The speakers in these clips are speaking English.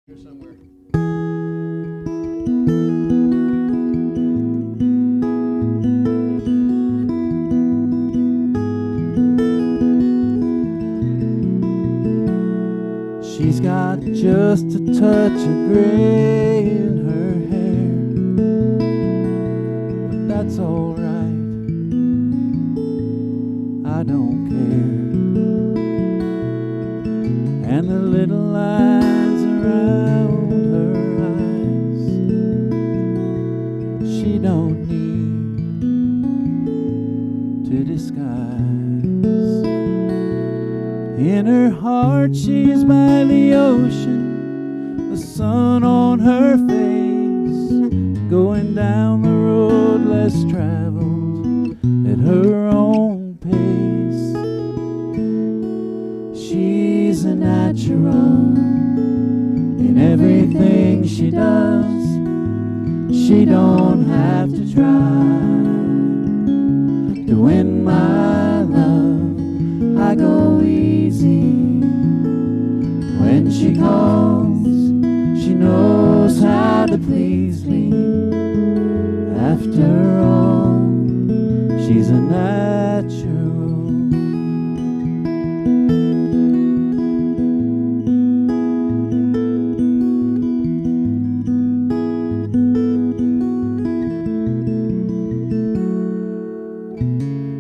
Here somewhere. She's got just a touch of gray in her hair, but that's alright, I don't care. And the little lines around her eyes, she don't need to disguise. In her heart she's by the ocean, the sun on her face, going down the road less traveled at her own pace. She's a natural in everything she does. She don't have to try to win my love. I go easy when she calls. She knows how to please me. After all, she's a natural.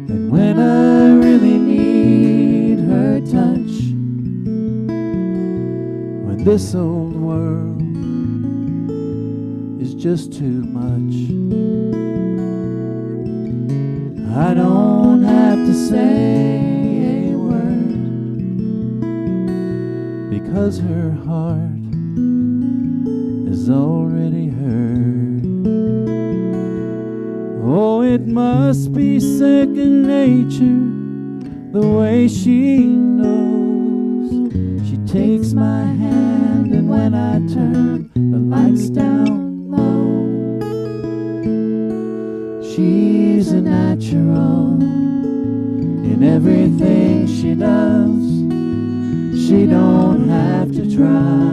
And when I really need her touch, when this old world is just too much, I don't have to say a word, because her heart is already heard. Oh, it must be second nature, the way she knows. She takes my hand, and when I turn the lights down low, she's a natural in everything she does. She don't have to try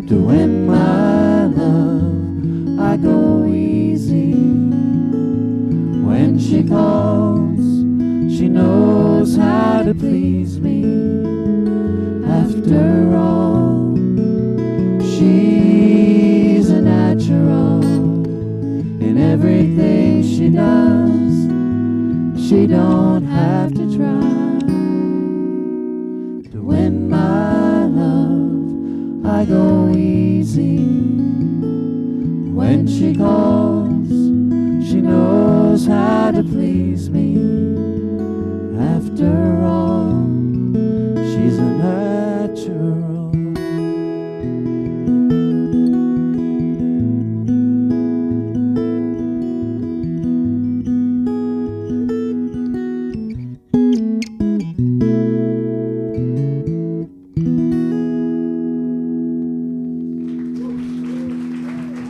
to win my love. I go easy when she calls. She knows how to please me. After all, she's a natural in everything she does. She don't have to try to win my love. I go easy when she calls. She knows how to please me. After all, she's a natural.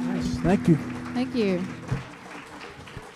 Nice. Thank you. Thank you.